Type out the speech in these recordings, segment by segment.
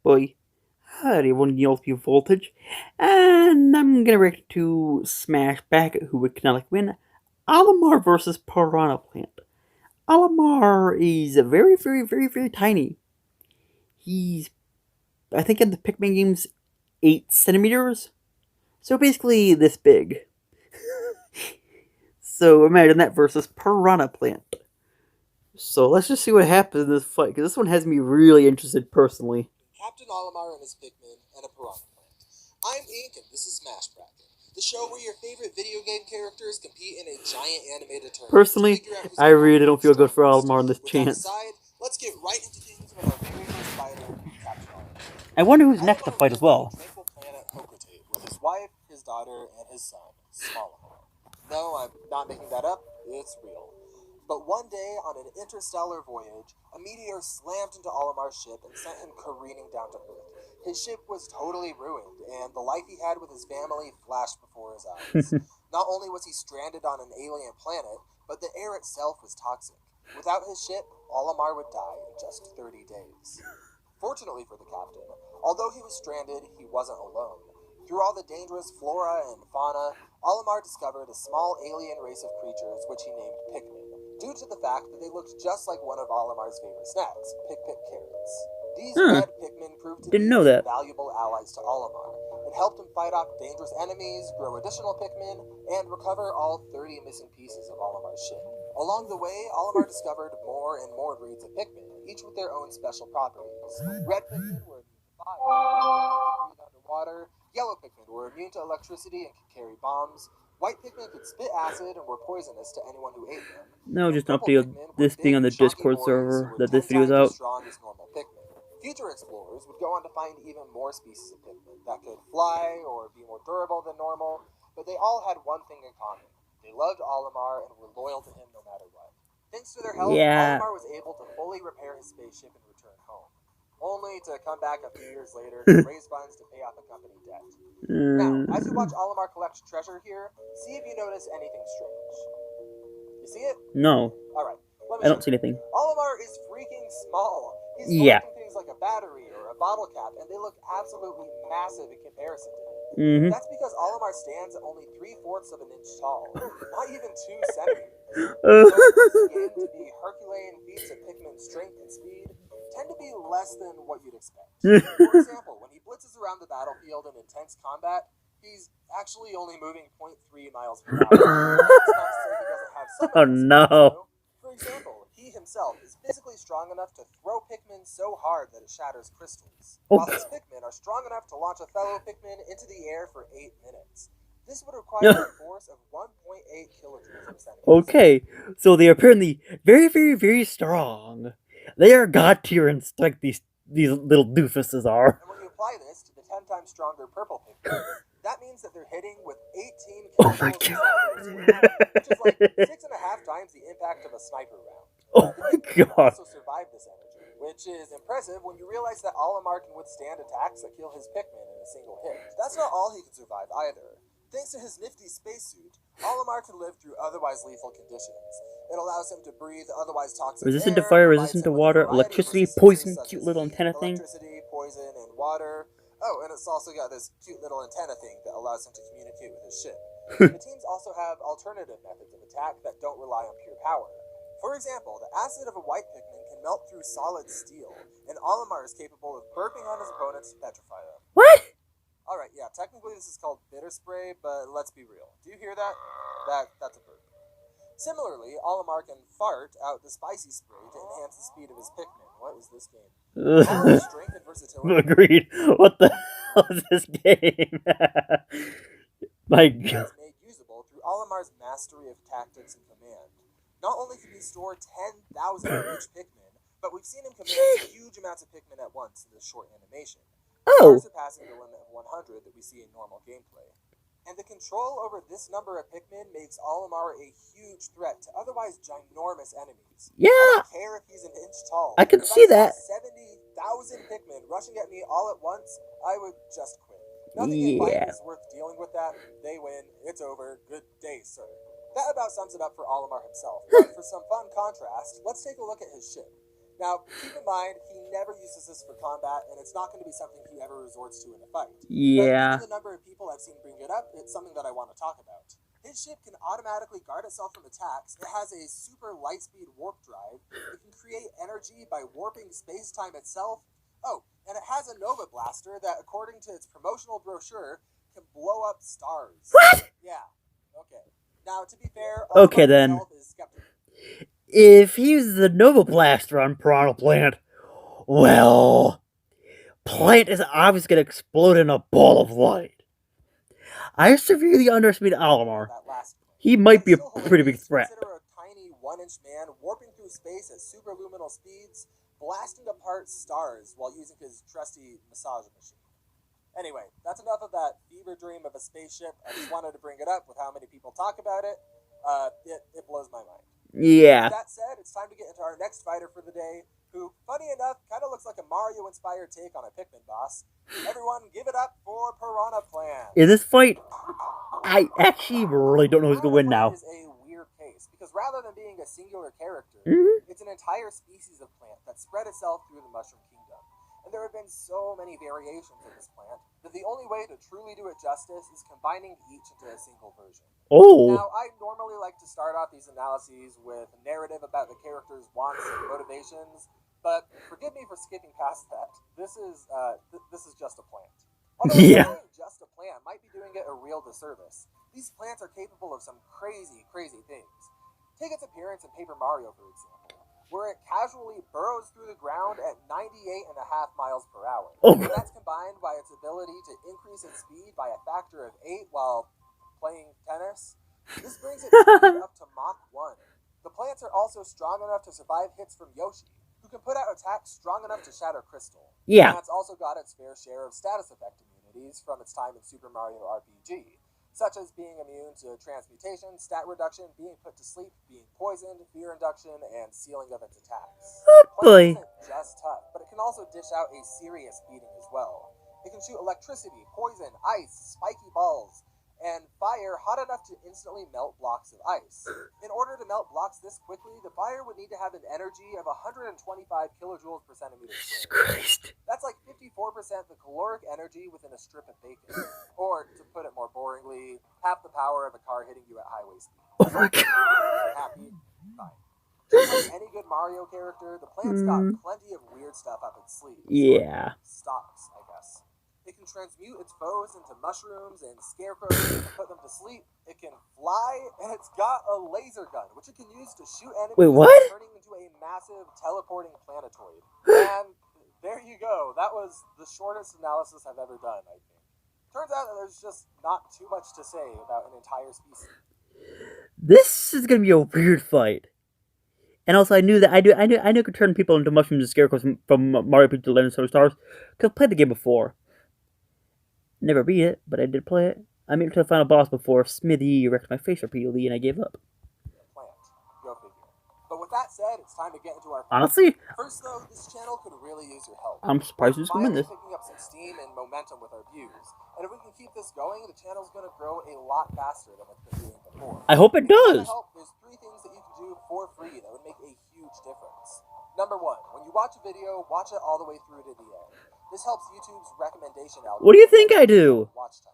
Boy, howdy everyone, Neil P. Voltage, and I'm gonna react to Smash Back at who would canonically win Olimar versus Piranha Plant. Olimar is very tiny. He's, I think in the Pikmin games, 8 centimeters, so basically this big. So imagine that versus Piranha Plant. So let's just see what happens in this fight, because this one has me really interested personally. Captain Olimar and his Pikmin, and a Piranha Plant. I'm Ink, and this is Smash Bracket, the show where your favorite video game characters compete in a giant animated tournament Personally, to figure out who's I going to really be don't the feel good for strongest. Olimar on this With that chance. aside, let's get right into things with our very first fighter, Captain Olimar. I wonder who's next to Olimar fight as lived on the well. tranquil planet Hokotate with his wife, his daughter, and his son, Smalimar. No, I'm not making that up, it's real. But one day, on an interstellar voyage, a meteor slammed into Olimar's ship and sent him careening down to Earth. His ship was totally ruined, and the life he had with his family flashed before his eyes. Not only was he stranded on an alien planet, but the air itself was toxic. Without his ship, Olimar would die in just 30 days. Fortunately for the captain, although he was stranded, he wasn't alone. Through all the dangerous flora and fauna, Olimar discovered a small alien race of creatures which he named Pikmin, due to the fact that they looked just like one of Olimar's favorite snacks, Pick-Pick carrots. These red Pikmin proved to Didn't be know that. invaluable allies to Olimar, and helped him fight off dangerous enemies, grow additional Pikmin, and recover all 30 missing pieces of Olimar's ship. Along the way, Olimar discovered more and more breeds of Pikmin, each with their own special properties. Red Pikmin were immune to fire, could breathe underwater, yellow Pikmin were immune to electricity and could carry bombs, white Pikmin could spit acid and were poisonous to anyone who ate them. No, And just an purple update of Pikmin were this being big, on the chunky Discord boys who server were that 10 this video is times as out. strong as normal Pikmin. Future explorers would go on to find even more species of Pikmin that could fly or be more durable than normal, but they all had one thing in common. They loved Olimar and were loyal to him no matter what. Thanks to their help, Yeah. Olimar was able to fully repair his spaceship and return home, only to come back a few years later and raise funds to pay off a company debt. Now, as you watch Olimar collect treasure here, see if you notice anything strange. You see it? No, Alright, let me I show don't see you. anything. Olimar is freaking small. He's Yeah. collecting things like a battery or a bottle cap, and they look absolutely massive in comparison to him. Mm-hmm. That's because Olimar stands at only 3/4 of an inch tall, not even 2 centimeters. Uh, So what's again to be Herculean feats of Pikmin strength and speed tend to be less than what you'd expect. For example, when he blitzes around the battlefield in intense combat, he's actually only moving 0.3 miles per hour. That's not to say he doesn't have some Oh, impressive no. feats, though. For example, he himself is physically strong enough to throw Pikmin so hard that it shatters crystals, while his Pikmin are strong enough to launch a fellow Pikmin into the air for 8 minutes. This would require a force of 1.8 kilojoules per centimeter. Okay, so they are apparently very strong. They are god tier and like these little doofuses are. And when you apply this to the 10 times stronger purple Pikmin, that means that they're hitting with 18 Oh my kilojoules per god. centimeter squared, which is like 6.5 times the impact of a sniper round. Oh The my Pikmin can god. also survive this energy, which is impressive when you realize that Olimar can withstand attacks that kill his Pikmin in a single hit. That's not all he can survive either. Thanks to his nifty spacesuit, Olimar can live through otherwise lethal conditions. It allows him to breathe otherwise toxic Resistant to air, fire, provides resistant him to with a water, variety of electricity, resistances poison, such cute as little heat, antenna thing. electricity, poison, and water. Oh, and it's also got this cute little antenna thing that allows him to communicate with his ship. The teams also have alternative methods of attack that don't rely on pure power. For example, the acid of a white Pikmin can melt through solid steel, and Olimar is capable of burping on his opponents to petrify them. What? Alright, yeah, technically this is called bitter spray, but let's be real. Do you hear that? That's a burp. Similarly, Olimar can fart out the spicy spray to enhance the speed of his Pikmin. What is this game? Olimar's strength and versatility. Agreed. What the hell is this game? My god. Is made usable through Olimar's mastery of tactics and command. Not only can he store 10,000 of each Pikmin, but we've seen him command huge amounts of Pikmin at once in this short animation, far Oh. surpassing the limit of 100 that we see in normal gameplay. And the control over this number of Pikmin makes Olimar a huge threat to otherwise ginormous enemies. I Yeah. don't care if he's an inch tall. I can If see saw that. 70,000 Pikmin rushing at me all at once, I would just quit. Nothing in life Yeah. is worth dealing with that. They win. It's over. Good day, sir. That about sums it up for Olimar himself. But for some fun contrast, let's take a look at his ship. Now, keep in mind, he never uses this for combat, and it's not going to be something he ever resorts to in a fight. But given Yeah. the number of people I've seen bring it up, it's something that I want to talk about. His ship can automatically guard itself from attacks. It has a super lightspeed warp drive. It can create energy by warping space-time itself. Oh, and it has a Nova Blaster that, according to its promotional brochure, can blow up stars. What? Yeah, okay. Now, to be fair, Okay Olimar then. himself is skeptical. If he uses the Nova Blaster on Piranha Plant, well, Plant is obviously gonna explode in a ball of light. I severely underestimate Yeah, Olimar. that last point. He But might it's be a still pretty big hilarious to threat. consider a tiny 1-inch man warping through space at superluminal speeds, blasting apart stars while using his trusty massage machine. Anyway, that's enough of that fever dream of a spaceship. I just wanted to bring it up with how many people talk about it. It blows my mind. Yeah. With that said, it's time to get into our next fighter for the day, who, funny enough, kind of looks like a Mario-inspired take on a Pikmin boss. Everyone, give it up for Piranha Plant. In this fight, I actually really don't know who's gonna win now. Is a weird case because rather than being a singular character, Mhm. it's an entire species of plant that spread itself through the Mushroom Kingdom. And there have been so many variations of this plant that the only way to truly do it justice is combining each into a single version. Oh. Now, I normally like to start off these analyses with a narrative about the character's wants and motivations, but forgive me for skipping past that. This is just a plant. Although Yeah. just a plant might be doing it a real disservice. These plants are capable of some crazy, crazy things. Take its appearance in Paper Mario, for example, where it casually burrows through the ground at 98.5 miles per hour. Oh. And that's combined by its ability to increase its speed by a factor of 8 while playing tennis. This brings its speed up to Mach 1. The plants are also strong enough to survive hits from Yoshi, who can put out attacks strong enough to shatter crystal. Yeah. And it's also got its fair share of status effect immunities from its time in Super Mario RPG, such as being immune to transmutation, stat reduction, being put to sleep, being poisoned, fear induction, and sealing of its attacks. Oh Plant boy. isn't just tough, but it can also dish out a serious beating as well. It can shoot electricity, poison, ice, spiky balls, and fire hot enough to instantly melt blocks of ice. In order to melt blocks this quickly, the fire would need to have an energy of 125 kilojoules per centimeter Jesus squared. Christ. That's like 54% the caloric energy within a strip of bacon. Or, to put it more boringly, half the power of a car hitting you at highway speed. Oh my god. Happy? Fine. Just like any good Mario character, the plant's got Mm. plenty of weird stuff up its sleeve. Yeah. Stops, I guess. It can transmute its foes into mushrooms and scarecrows and put them to sleep. It can fly, and it's got a laser gun, which it can use to shoot enemies, Wait, what? turning into a massive teleporting planetoid. And there you go. That was the shortest analysis I've ever done, I think. Turns out that there's just not too much to say about an entire species. This is gonna be a weird fight. And also, I knew I could turn people into mushrooms and scarecrows from Mario RPG Legend of Stars, because I played the game before. Never beat it, but I did play it. I made it to the final boss before Smithy wrecked my face repeatedly, and I gave up. Plant. Go figure. But with that said, it's time to get into our... Honestly, First, though, this channel could really use your help. I'm surprised who's gonna win Finally this. picking up some steam and momentum with our views. And if we can keep this going, the channel's going to grow a lot faster than it's been doing before. I hope it If you want does. to help, there's 3 things that you can do for free that would make a huge difference. Number 1, when you watch a video, watch it all the way through to the end. This helps YouTube's recommendation algorithm. What do you think I do? Watch time.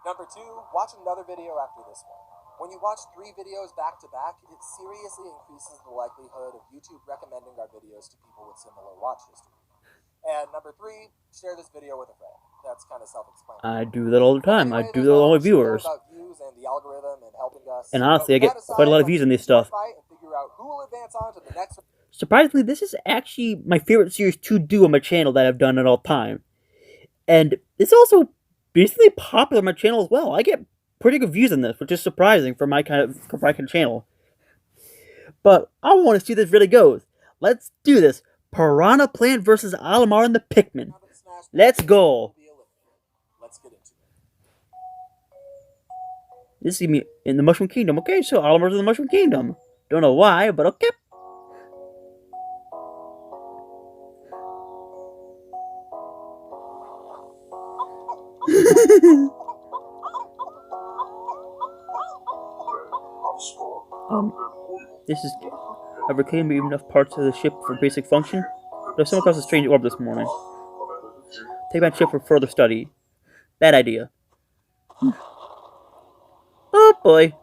Number 2, watch another video after this one. When you watch 3 videos back to back, it seriously increases the likelihood of YouTube recommending our videos to people with similar watch history. And number 3, share this video with a friend. That's kind of self-explanatory. I do that all the time. Anyway, I do that with all my there's not much to know viewers. about views and the algorithm and helping us. And honestly, I But get with that quite a lot of aside, views on let's this stuff. fight and figure out who will advance on to the next. Surprisingly, this is actually my favorite series to do on my channel that I've done at all time. And it's also recently popular on my channel as well. I get pretty good views on this, which is surprising for my kind of channel. But I want to see this really goes. Let's do this. Piranha Plant versus Olimar and the Pikmin. Let's go. Let's get into it. This is me in the Mushroom Kingdom. Okay, so Olimar's in the Mushroom Kingdom. Don't know why, but okay. um, this is I've reclaimed enough parts of the ship for basic function, but I've come across a strange orb this morning. Take my ship for further study. Bad idea. Oh boy.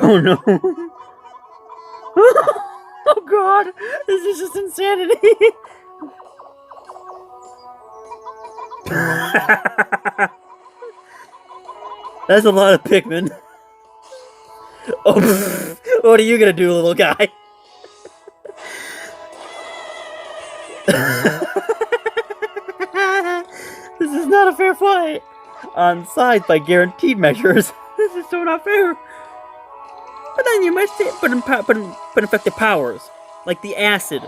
Oh no. Oh god. This is just insanity. That's a lot of Pikmin. Oh, what are you gonna do, little guy? This is not a fair fight. On sides by guaranteed measures. This is so not fair. But then you might say, but effective powers, like the acid.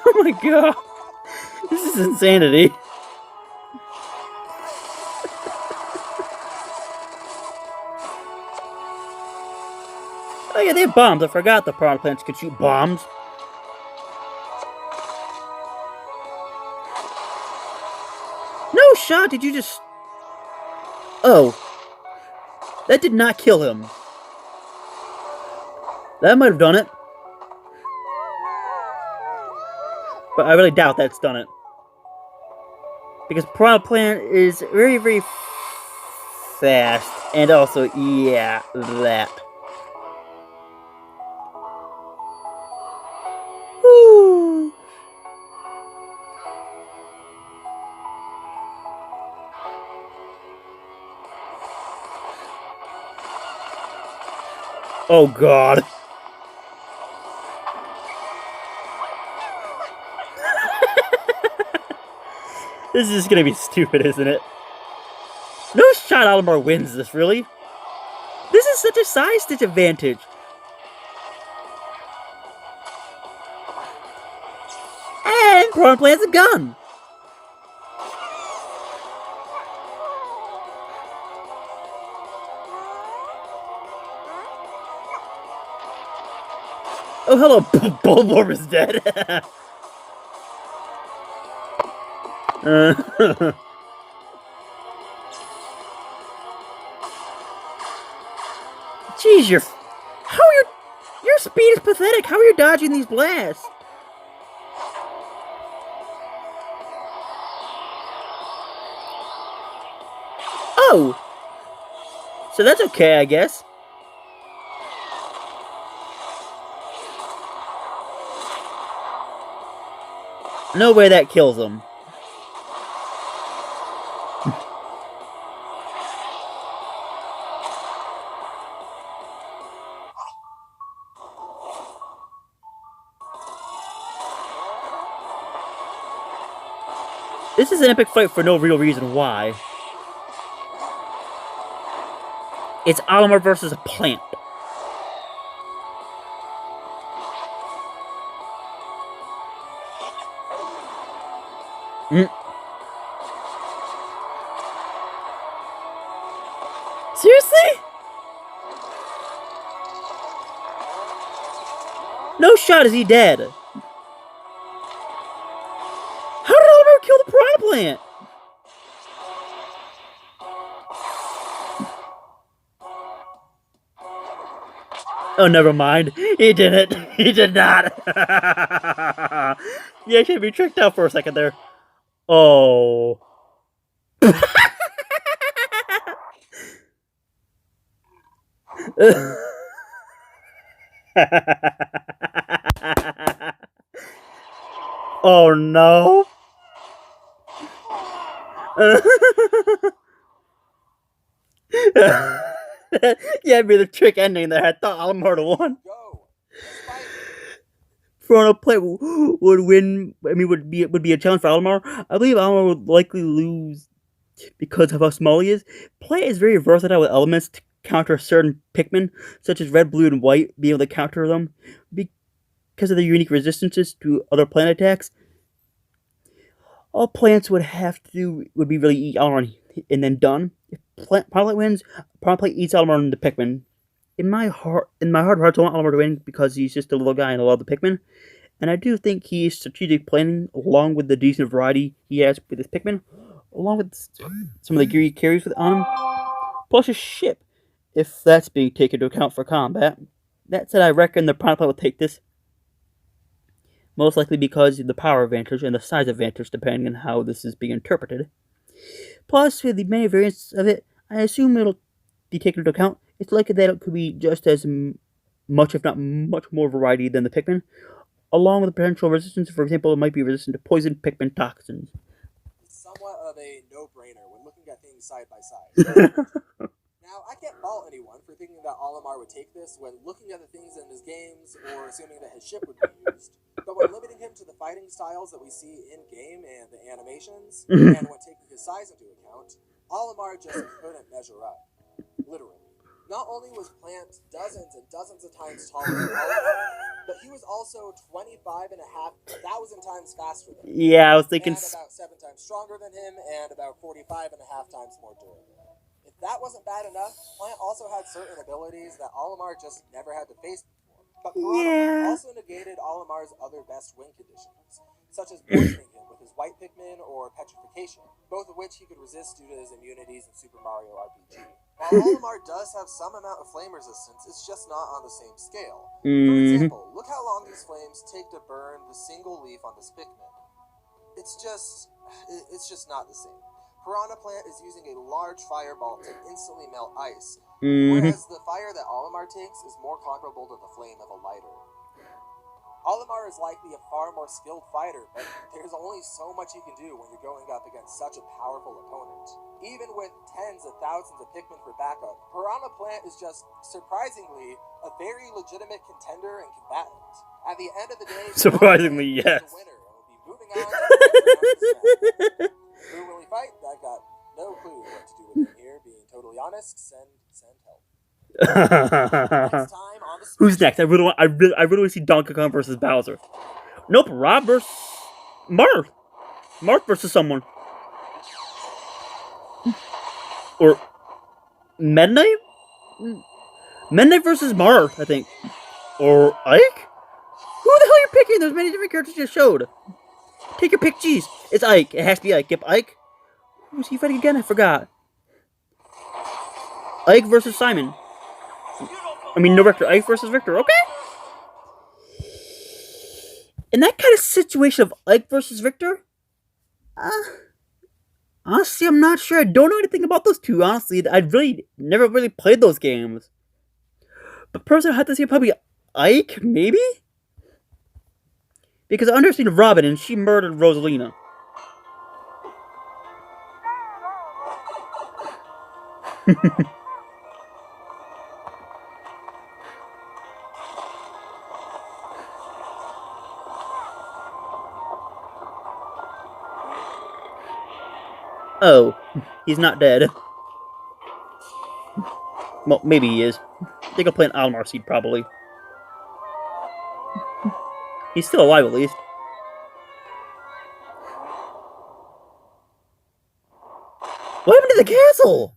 Oh my god. This is insanity. Oh yeah, they have bombs. I forgot the piranha plants could shoot bombs. No shot, did you just... Oh. That did not kill him. That might have done it. But I really doubt that's done it. Because piranha plant is very, very fast. And also, yeah, that. Woo. Oh god. This is gonna be stupid, isn't it? No shot Olimar wins this, really. This is such a size disadvantage. And piranha plant's a gun. Oh, hello, Bulborb is dead. Jeez, your speed is pathetic. How are you dodging these blasts? Oh, so that's okay, I guess. No way that kills him. This is an epic fight for no real reason why. It's Olimar versus a plant. Seriously? No shot is he dead. How did Olimar kill the piranha plant? Oh, never mind. He didn't. He did not. You actually be tricked out for a second there. Oh. Oh no. Yeah, it'd be the trick ending there. I thought Olimar won. Piranha plant would win. I mean, would be a challenge for Olimar. I believe Olimar would likely lose because of how small he is. Plant is very versatile with elements to counter certain Pikmin, such as red, blue, and white. Being able to counter them because of their unique resistances to other plant attacks. All plants would have to do would be really eat Olimar and then done. If Pilot wins, Pilot eats Olimar and the Pikmin. In my heart of hearts, I want Olimar to win because he's just a little guy and I love the Pikmin. And I do think he's strategic planning, along with the decent variety he has with his Pikmin, along with some of the gear he carries on him, plus his ship, if that's being taken into account for combat. That said, I reckon the Pilot will take this, most likely because of the power advantage and the size advantage, depending on how this is being interpreted. Plus, with the many variants of it, I assume it'll be taken into account. It's likely that it could be just as much, if not much more variety than the Pikmin, along with the potential resistance. For example, it might be resistant to poison Pikmin toxins. It's somewhat of a no-brainer when looking at things side by side. Now, I can't fault anyone for thinking that Olimar would take this when looking at the things in his games or assuming that his ship would be used. But when limiting him to the fighting styles that we see in-game and the animations, and when taking his size into account, Olimar just couldn't measure up. Literally. Not only was Plant dozens and dozens of times taller than Olimar, but he was also 25,500 times faster than him. Yeah, I was thinking. And about 7 times stronger than him, and about 45.5 times more durable. If that wasn't bad enough, Plant also had certain abilities that Olimar just never had to face before. But Piranha also negated Olimar's other best win conditions, such as poisoning him with his white Pikmin or petrification, both of which he could resist due to his immunities in Super Mario RPG. While Olimar does have some amount of flame resistance, it's just not on the same scale. For example, look how long these flames take to burn the single leaf on this Pikmin. It's just not the same. Piranha Plant is using a large fireball to instantly melt ice, whereas the fire that Olimar takes is more comparable to the flame of a lighter. Olimar is likely a far more skilled fighter, but there's only so much you can do when you're going up against such a powerful opponent. Even with tens of thousands of Pikmin for backup, Piranha Plant is just, surprisingly, a very legitimate contender and combatant. At the end of the day, surprisingly, yes. The winner, and we'll be moving on to the next round. Who will he fight? I got no clue what to do with him here. Being totally honest, send help. Next time on the Who's next? I really want to see Donkey Kong versus Bowser. Nope, Rob versus Marth. Marth versus someone. Or Meta Knight? Meta Knight versus Marth, I think. Or Ike? Who the hell are you picking? There's many different characters you just showed. Take your pick, jeez. It's Ike. It has to be Ike. Yep, Ike. Who's he fighting again? I forgot. Ike versus Simon. No, Victor. Ike versus Victor. Okay. In that kind of situation of Ike versus Victor, honestly, I'm not sure. I don't know anything about those two, honestly. I really never really played those games. But personally, I have to say probably Ike, maybe? Because I understand Robin and she murdered Rosalina. Oh, he's not dead. Well, maybe he is. I think I'll play an Olimar seed, probably. He's still alive, at least. What happened to the castle?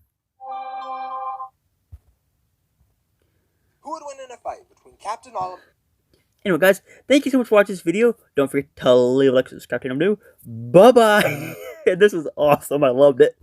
Who would win in a fight between Captain Olimar? Anyway, guys, thank you so much for watching this video. Don't forget to leave a like, subscribe to new. Bye-bye. This was awesome. I loved it.